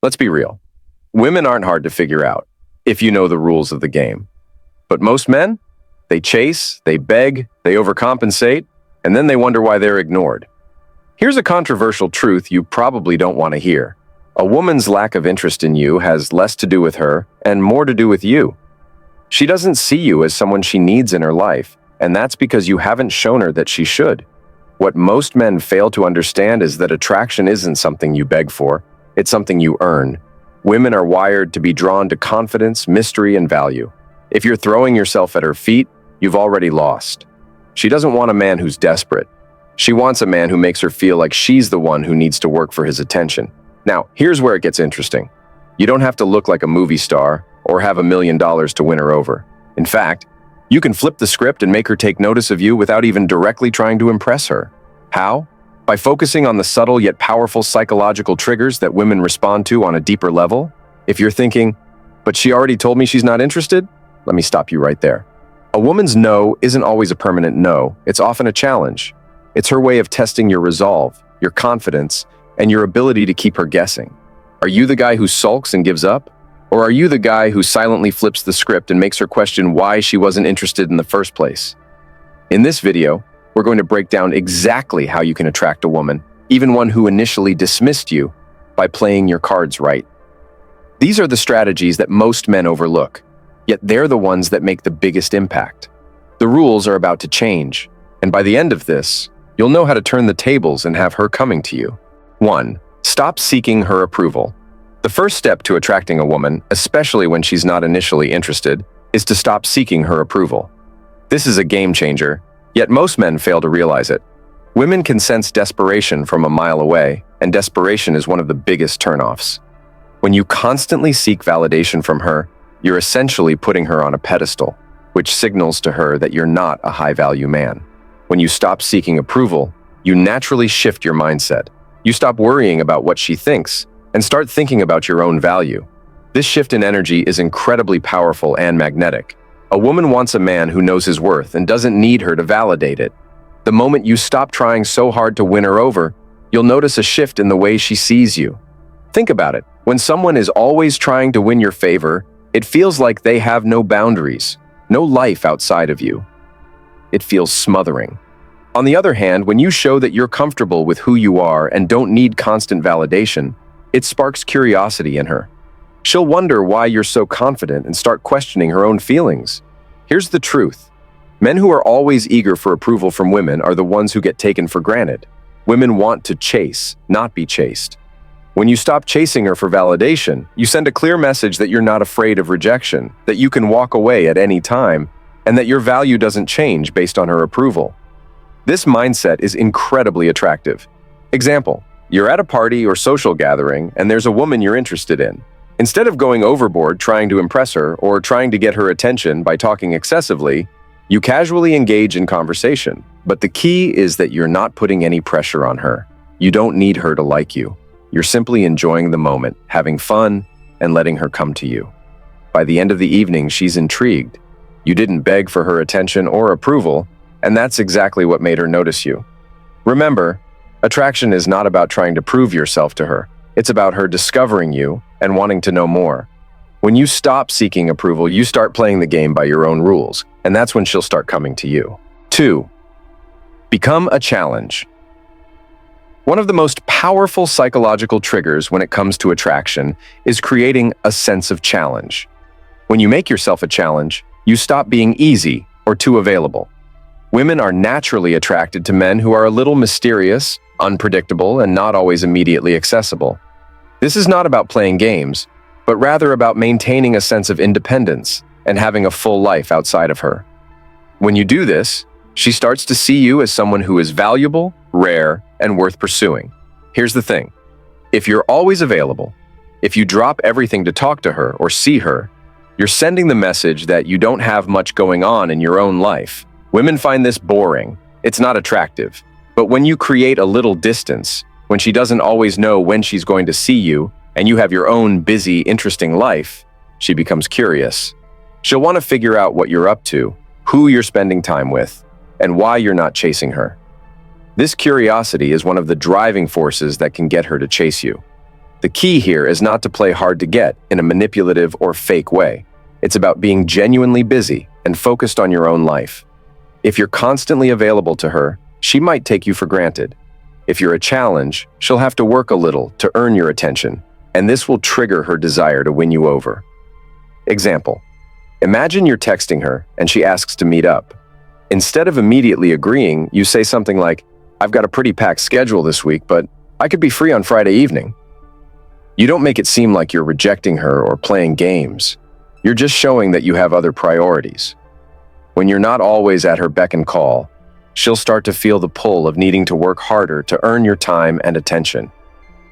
Let's be real. Women aren't hard to figure out if you know the rules of the game. But most men, they chase, they beg, they overcompensate, and then they wonder why they're ignored. Here's a controversial truth you probably don't want to hear. A woman's lack of interest in you has less to do with her and more to do with you. She doesn't see you as someone she needs in her life, and that's because you haven't shown her that she should. What most men fail to understand is that attraction isn't something you beg for, it's something you earn. Women are wired to be drawn to confidence, mystery, and value. If you're throwing yourself at her feet, you've already lost. She doesn't want a man who's desperate. She wants a man who makes her feel like she's the one who needs to work for his attention. Now, here's where it gets interesting. You don't have to look like a movie star or have $1 million to win her over. In fact, you can flip the script and make her take notice of you without even directly trying to impress her. How? By focusing on the subtle yet powerful psychological triggers that women respond to on a deeper level. If you're thinking, but she already told me she's not interested, let me stop you right there. A woman's no isn't always a permanent no, it's often a challenge. It's her way of testing your resolve, your confidence, and your ability to keep her guessing. Are you the guy who sulks and gives up? Or are you the guy who silently flips the script and makes her question why she wasn't interested in the first place? In this video, we're going to break down exactly how you can attract a woman, even one who initially dismissed you, by playing your cards right. These are the strategies that most men overlook, yet they're the ones that make the biggest impact. The rules are about to change, and by the end of this, you'll know how to turn the tables and have her coming to you. 1. Stop seeking her approval. The first step to attracting a woman, especially when she's not initially interested, is to stop seeking her approval. This is a game changer, yet most men fail to realize it. Women can sense desperation from a mile away, and desperation is one of the biggest turnoffs. When you constantly seek validation from her, you're essentially putting her on a pedestal, which signals to her that you're not a high-value man. When you stop seeking approval, you naturally shift your mindset. You stop worrying about what she thinks and start thinking about your own value. This shift in energy is incredibly powerful and magnetic. A woman wants a man who knows his worth and doesn't need her to validate it. The moment you stop trying so hard to win her over, you'll notice a shift in the way she sees you. Think about it. When someone is always trying to win your favor, it feels like they have no boundaries, no life outside of you. It feels smothering. On the other hand, when you show that you're comfortable with who you are and don't need constant validation, it sparks curiosity in her. She'll wonder why you're so confident and start questioning her own feelings. Here's the truth. Men who are always eager for approval from women are the ones who get taken for granted. Women want to chase, not be chased. When you stop chasing her for validation, you send a clear message that you're not afraid of rejection, that you can walk away at any time, and that your value doesn't change based on her approval. This mindset is incredibly attractive. Example, you're at a party or social gathering and there's a woman you're interested in. Instead of going overboard trying to impress her or trying to get her attention by talking excessively, you casually engage in conversation. But the key is that you're not putting any pressure on her. You don't need her to like you. You're simply enjoying the moment, having fun, and letting her come to you. By the end of the evening, she's intrigued. You didn't beg for her attention or approval, and that's exactly what made her notice you. Remember, attraction is not about trying to prove yourself to her. It's about her discovering you and wanting to know more. When you stop seeking approval, you start playing the game by your own rules, and that's when she'll start coming to you. 2. Become a challenge. One of the most powerful psychological triggers when it comes to attraction is creating a sense of challenge. When you make yourself a challenge, you stop being easy or too available. Women are naturally attracted to men who are a little mysterious, unpredictable, and not always immediately accessible. This is not about playing games, but rather about maintaining a sense of independence and having a full life outside of her. When you do this, she starts to see you as someone who is valuable, rare, and worth pursuing. Here's the thing. If you're always available, if you drop everything to talk to her or see her, you're sending the message that you don't have much going on in your own life. Women find this boring. It's not attractive. But when you create a little distance, when she doesn't always know when she's going to see you, and you have your own busy, interesting life, she becomes curious. She'll want to figure out what you're up to, who you're spending time with, and why you're not chasing her. This curiosity is one of the driving forces that can get her to chase you. The key here is not to play hard to get in a manipulative or fake way. It's about being genuinely busy and focused on your own life. If you're constantly available to her, she might take you for granted. If you're a challenge, she'll have to work a little to earn your attention, and this will trigger her desire to win you over. Example: imagine you're texting her and she asks to meet up. Instead of immediately agreeing, you say something like, "I've got a pretty packed schedule this week, but I could be free on Friday evening." You don't make it seem like you're rejecting her or playing games. You're just showing that you have other priorities. When you're not always at her beck and call, she'll start to feel the pull of needing to work harder to earn your time and attention.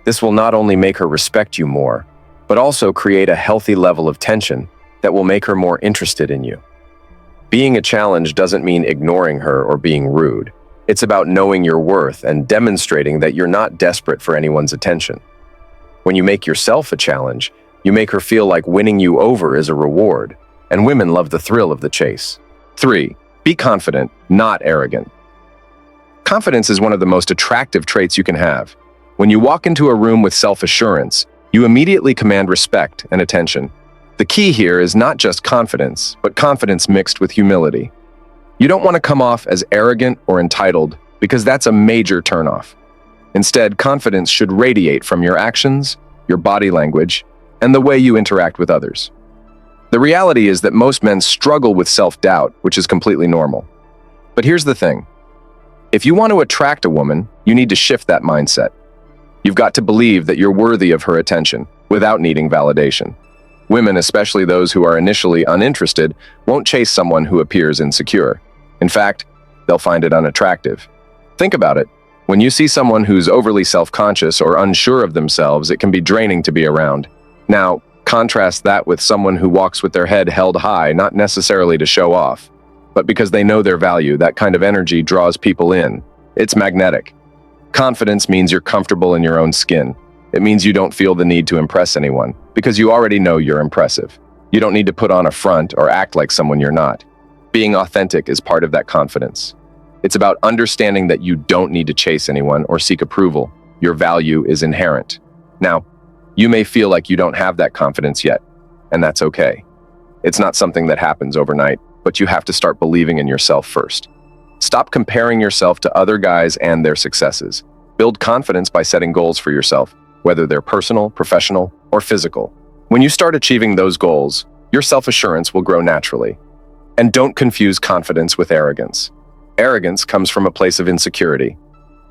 This will not only make her respect you more, but also create a healthy level of tension that will make her more interested in you. Being a challenge doesn't mean ignoring her or being rude. It's about knowing your worth and demonstrating that you're not desperate for anyone's attention. When you make yourself a challenge, you make her feel like winning you over is a reward, and women love the thrill of the chase. 3. Be confident, not arrogant. Confidence is one of the most attractive traits you can have. When you walk into a room with self-assurance, you immediately command respect and attention. The key here is not just confidence, but confidence mixed with humility. You don't want to come off as arrogant or entitled, because that's a major turnoff. Instead, confidence should radiate from your actions, your body language, and the way you interact with others. The reality is that most men struggle with self-doubt, which is completely normal. But here's the thing. If you want to attract a woman, you need to shift that mindset. You've got to believe that you're worthy of her attention, without needing validation. Women, especially those who are initially uninterested, won't chase someone who appears insecure. In fact, they'll find it unattractive. Think about it. When you see someone who's overly self-conscious or unsure of themselves, it can be draining to be around. Now, contrast that with someone who walks with their head held high, not necessarily to show off, but because they know their value. That kind of energy draws people in. It's magnetic. Confidence means you're comfortable in your own skin. It means you don't feel the need to impress anyone, because you already know you're impressive. You don't need to put on a front or act like someone you're not. Being authentic is part of that confidence. It's about understanding that you don't need to chase anyone or seek approval. Your value is inherent. Now, you may feel like you don't have that confidence yet, and that's okay. It's not something that happens overnight, but you have to start believing in yourself first. Stop comparing yourself to other guys and their successes. Build confidence by setting goals for yourself, whether they're personal, professional, or physical. When you start achieving those goals, your self-assurance will grow naturally. And don't confuse confidence with arrogance. Arrogance comes from a place of insecurity.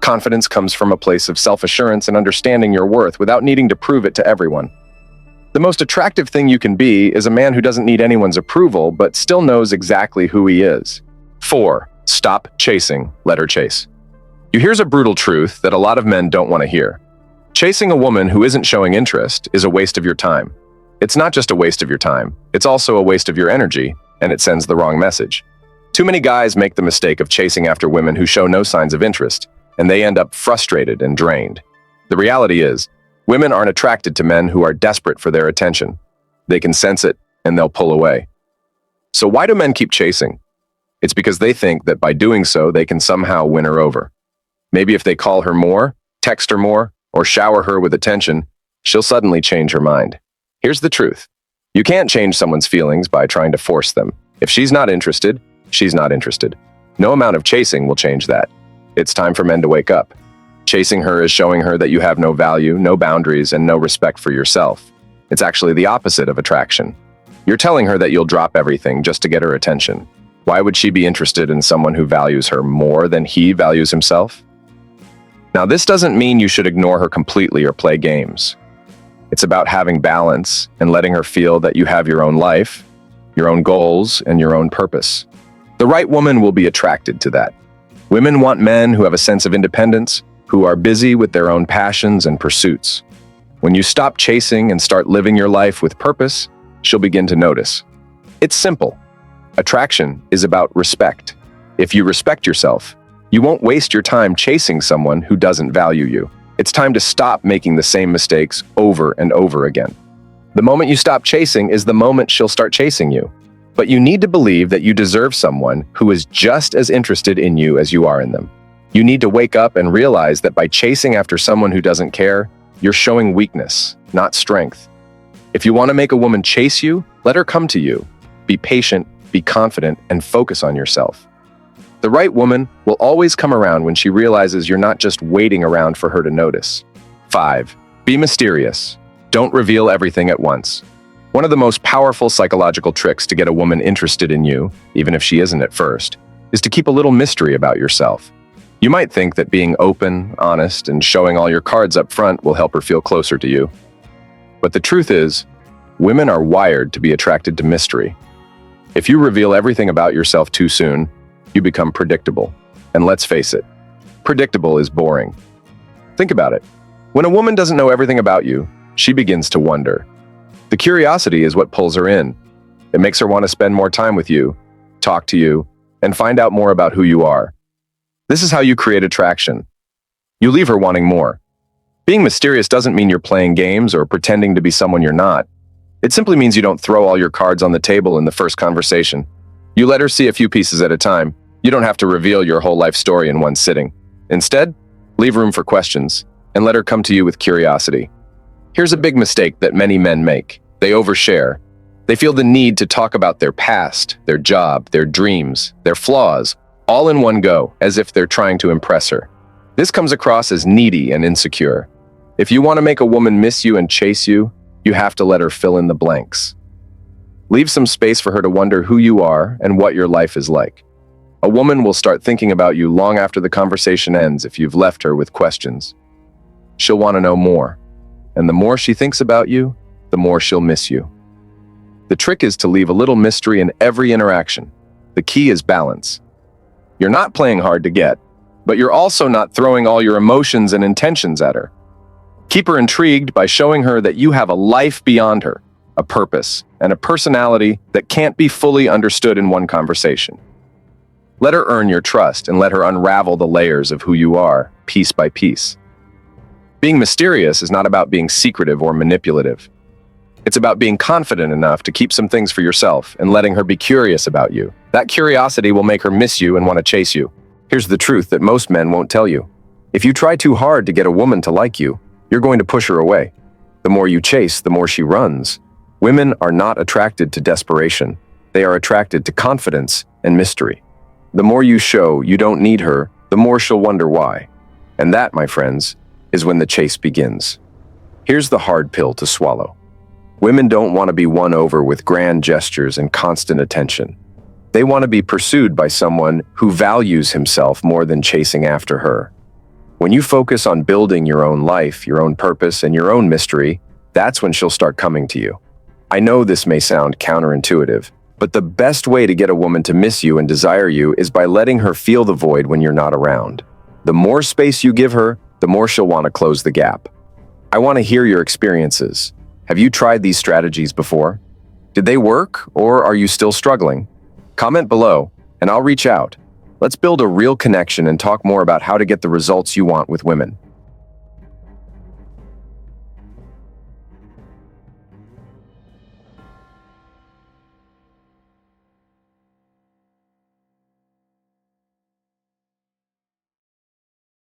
Confidence comes from a place of self-assurance and understanding your worth without needing to prove it to everyone. The most attractive thing you can be is a man who doesn't need anyone's approval, but still knows exactly who he is. 4. Stop chasing, let her chase. Here's a brutal truth that a lot of men don't want to hear. Chasing a woman who isn't showing interest is a waste of your time. It's not just a waste of your time, it's also a waste of your energy, and it sends the wrong message. Too many guys make the mistake of chasing after women who show no signs of interest, and they end up frustrated and drained. The reality is, women aren't attracted to men who are desperate for their attention. They can sense it, and they'll pull away. So why do men keep chasing? It's because they think that by doing so, they can somehow win her over. Maybe if they call her more, text her more, or shower her with attention, she'll suddenly change her mind. Here's the truth. You can't change someone's feelings by trying to force them. If she's not interested, she's not interested. No amount of chasing will change that. It's time for men to wake up. Chasing her is showing her that you have no value, no boundaries, and no respect for yourself. It's actually the opposite of attraction. You're telling her that you'll drop everything just to get her attention. Why would she be interested in someone who values her more than he values himself? Now, this doesn't mean you should ignore her completely or play games. It's about having balance and letting her feel that you have your own life, your own goals, and your own purpose. The right woman will be attracted to that. Women want men who have a sense of independence, who are busy with their own passions and pursuits. When you stop chasing and start living your life with purpose, she'll begin to notice. It's simple. Attraction is about respect. If you respect yourself, you won't waste your time chasing someone who doesn't value you. It's time to stop making the same mistakes over and over again. The moment you stop chasing is the moment she'll start chasing you. But you need to believe that you deserve someone who is just as interested in you as you are in them. You need to wake up and realize that by chasing after someone who doesn't care, you're showing weakness, not strength. If you want to make a woman chase you, let her come to you. Be patient, be confident, and focus on yourself. The right woman will always come around when she realizes you're not just waiting around for her to notice. 5. Be mysterious. Don't reveal everything at once. One of the most powerful psychological tricks to get a woman interested in you, even if she isn't at first, is to keep a little mystery about yourself. You might think that being open, honest, and showing all your cards up front will help her feel closer to you. But the truth is, women are wired to be attracted to mystery. If you reveal everything about yourself too soon, you become predictable. And let's face it, predictable is boring. Think about it. When a woman doesn't know everything about you, she begins to wonder. The curiosity is what pulls her in. It makes her want to spend more time with you, talk to you, and find out more about who you are. This is how you create attraction. You leave her wanting more. Being mysterious doesn't mean you're playing games or pretending to be someone you're not. It simply means you don't throw all your cards on the table in the first conversation. You let her see a few pieces at a time. You don't have to reveal your whole life story in one sitting. Instead, leave room for questions and let her come to you with curiosity. Here's a big mistake that many men make. They overshare. They feel the need to talk about their past, their job, their dreams, their flaws, all in one go, as if they're trying to impress her. This comes across as needy and insecure. If you want to make a woman miss you and chase you, you have to let her fill in the blanks. Leave some space for her to wonder who you are and what your life is like. A woman will start thinking about you long after the conversation ends if you've left her with questions. She'll want to know more. And the more she thinks about you, the more she'll miss you. The trick is to leave a little mystery in every interaction. The key is balance. You're not playing hard to get, but you're also not throwing all your emotions and intentions at her. Keep her intrigued by showing her that you have a life beyond her, a purpose, and a personality that can't be fully understood in one conversation. Let her earn your trust and let her unravel the layers of who you are, piece by piece. Being mysterious is not about being secretive or manipulative. It's about being confident enough to keep some things for yourself and letting her be curious about you. That curiosity will make her miss you and want to chase you. Here's the truth that most men won't tell you. If you try too hard to get a woman to like you, you're going to push her away. The more you chase, the more she runs. Women are not attracted to desperation. They are attracted to confidence and mystery. The more you show you don't need her, the more she'll wonder why. And that, my friends, is when the chase begins. Here's the hard pill to swallow. Women don't want to be won over with grand gestures and constant attention. They want to be pursued by someone who values himself more than chasing after her. When you focus on building your own life, your own purpose, and your own mystery, that's when she'll start coming to you. I know this may sound counterintuitive, but the best way to get a woman to miss you and desire you is by letting her feel the void when you're not around. The more space you give her, the more she'll want to close the gap. I want to hear your experiences. Have you tried these strategies before? Did they work, or are you still struggling? Comment below, and I'll reach out. Let's build a real connection and talk more about how to get the results you want with women.